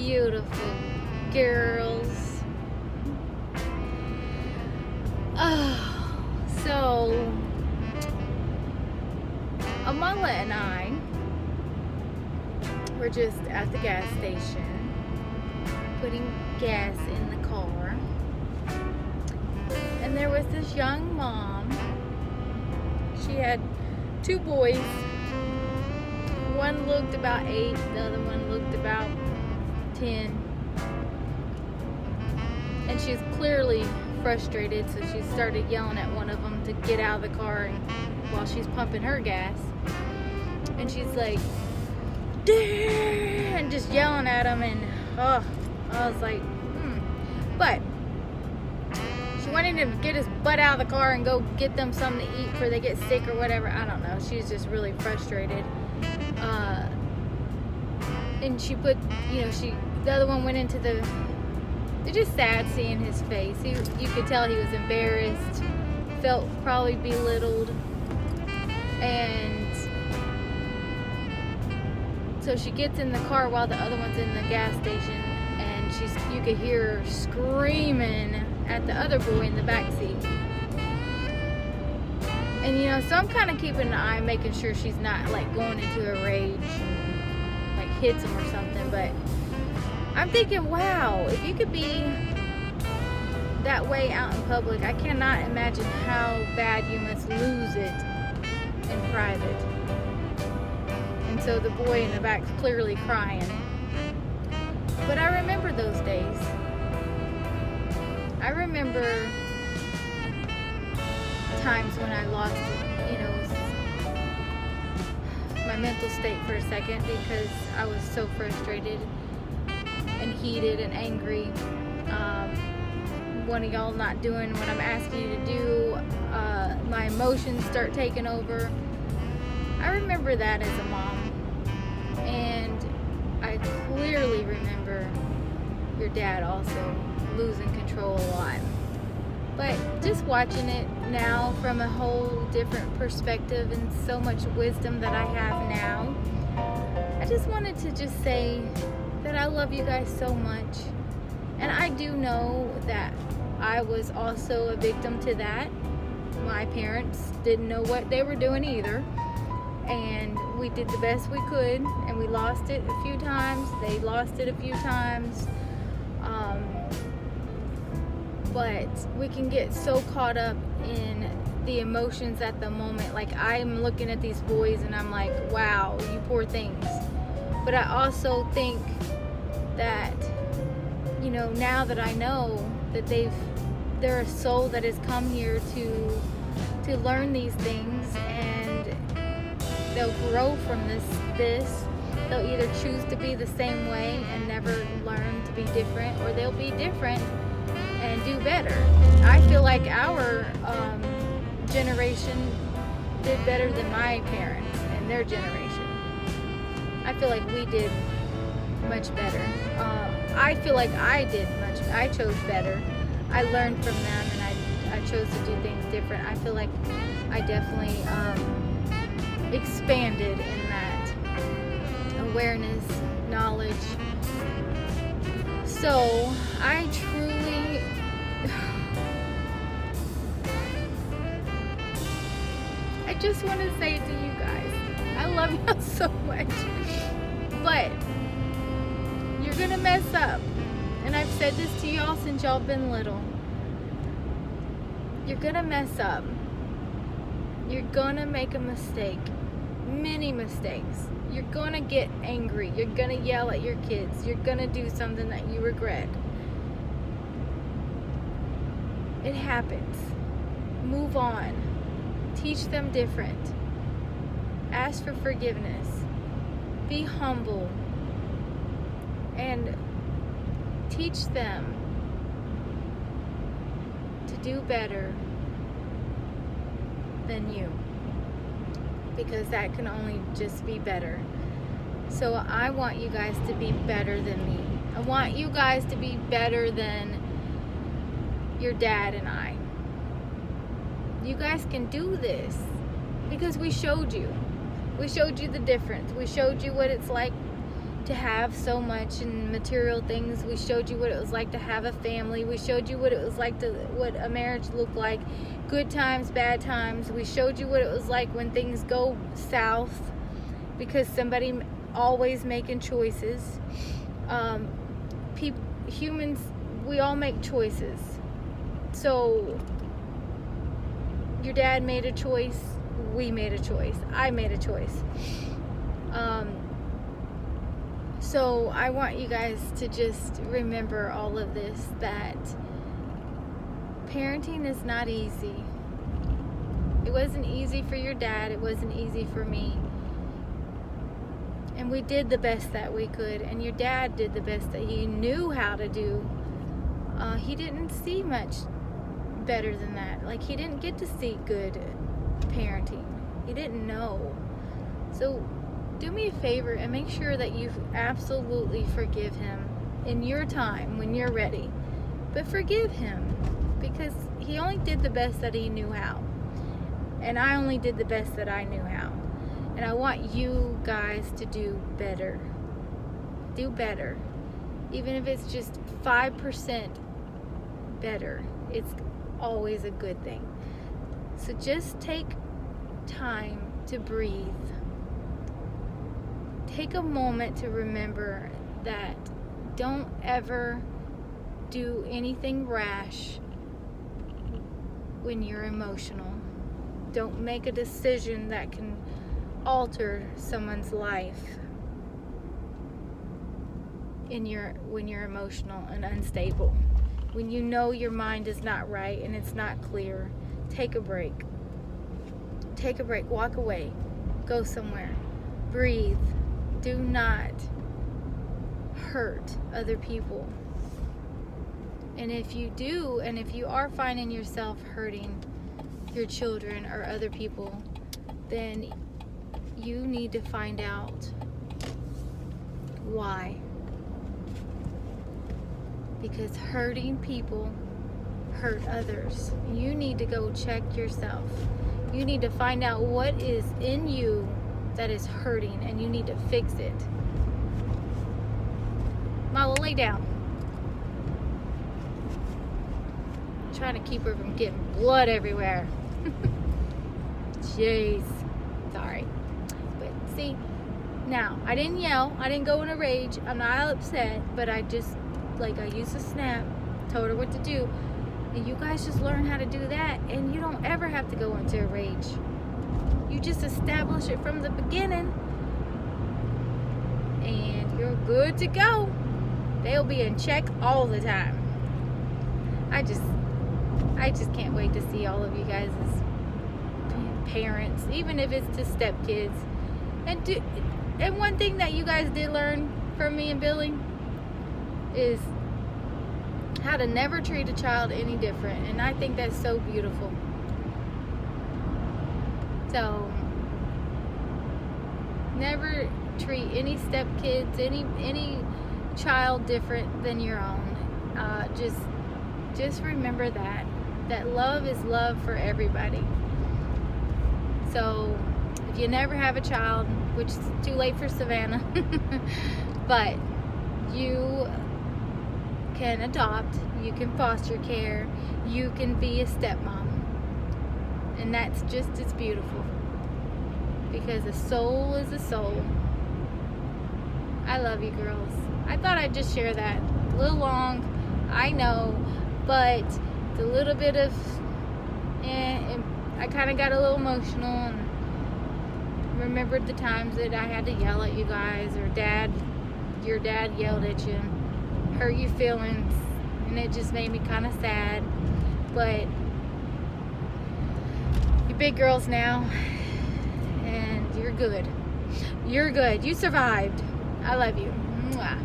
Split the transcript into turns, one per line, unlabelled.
beautiful girls. Oh, so Amala and I were just at the gas station putting gas in the car, and there was this young mom. She had two boys. One looked about 8, the other one looked about 10. And she was clearly frustrated, so she started yelling at one of them to get out of the car while she's pumping her gas. And she's like, "Dare!" and just yelling at him, and I was like, But she wanted him to get his butt out of the car and go get them something to eat before they get sick or whatever. I don't know. She was just really frustrated. And she put, the other one went into it's just sad seeing his face. You could tell he was embarrassed, felt probably belittled. And so she gets in the car while the other one's in the gas station, and you could hear her screaming at the other boy in the back seat. And so I'm kind of keeping an eye, making sure she's not like going into a rage and like hits him or something. But I'm thinking, wow, if you could be that way out in public, I cannot imagine how bad you must lose it in private. And so the boy in the back's clearly crying. But I remember those days. I remember times when I lost, my mental state for a second because I was so frustrated and heated and angry. One of y'all not doing what I'm asking you to do. My emotions start taking over. I remember that as a mom. And I clearly remember your dad also losing control a lot. But just watching it now from a whole different perspective and so much wisdom that I have now, I just wanted to just say that I love you guys so much. And I do know that I was also a victim to that. My parents didn't know what they were doing either. And we did the best we could, and we lost it a few times. They lost it a few times. But we can get so caught up in the emotions at the moment. Like, I'm looking at these boys and I'm like, wow, you poor things. But I also think that, now that I know that they're a soul that has come here to learn these things, and they'll grow from this. They'll either choose to be the same way and never learn to be different, or they'll be different and do better. I feel like our generation did better than my parents and their generation. I feel like we did much better. I feel like I chose better. I learned from them, and I chose to do things different. I feel like I definitely expanded in that awareness, knowledge. So I just want to say to you guys, I love y'all so much. But you're gonna mess up, and I've said this to y'all since y'all been little. You're gonna mess up. You're gonna make a mistake, many mistakes. You're gonna get angry. You're gonna yell at your kids. You're gonna do something that you regret. It happens. Move on. Teach them different. Ask for forgiveness. Be humble. And teach them to do better than you. Because that can only just be better. So I want you guys to be better than me. I want you guys to be better than your dad and I. You guys can do this because we showed you. We showed you the difference. We showed you what it's like to have so much in material things. We showed you what it was like to have a family. We showed you what it was like to, what a marriage looked like. Good times, bad times. We showed you what it was like when things go south, because somebody always making choices. Humans, we all make choices. So your dad made a choice, we made a choice, I made a choice. So I want you guys to just remember all of this, that parenting is not easy. It wasn't easy for your dad, it wasn't easy for me. And we did the best that we could, and your dad did the best that he knew how to do. He didn't see much better than that. Like, he didn't get to see good parenting. He didn't know. So do me a favor and make sure that you absolutely forgive him in your time when you're ready. But forgive him, because he only did the best that he knew how. And I only did the best that I knew how. And I want you guys to do better. Do better. Even if it's just 5% better, it's always a good thing. So just take time to breathe. Take a moment to remember that don't ever do anything rash when you're emotional. Don't make a decision that can alter someone's life when you're emotional and unstable. When you know your mind is not right and it's not clear, take a break. Take a break, walk away, go somewhere, breathe. Do not hurt other people. And if you do, and if you are finding yourself hurting your children or other people, then you need to find out why. Because hurting people hurt others. You need to go check yourself. You need to find out what is in you that is hurting, and you need to fix it. Mala, lay down. I'm trying to keep her from getting blood everywhere. Jeez. Sorry. But see, now, I didn't yell. I didn't go in a rage. I'm not upset, but I just, I used a snap, told her what to do. And you guys just learn how to do that, and you don't ever have to go into a rage. You just establish it from the beginning, and you're good to go. They'll be in check all the time. I just can't wait to see all of you guys as parents, even if it's to stepkids. And one thing that you guys did learn from me and Billy is how to never treat a child any different, and I think that's so beautiful. So never treat any stepkids, any child different than your own. Just remember that love is love for everybody. So if you never have a child, which is too late for Savannah, but you can adopt, you can foster care, you can be a stepmom. And that's just as beautiful, because a soul is a soul. I love you, girls. I thought I'd just share that. A little long, I know, but it's a little bit of, and I kind of got a little emotional and remembered the times that I had to yell at you guys, or your dad yelled at you and hurt your feelings, and it just made me kind of sad. But you're big girls now, and you're good. You're good. You survived. I love you. Mwah.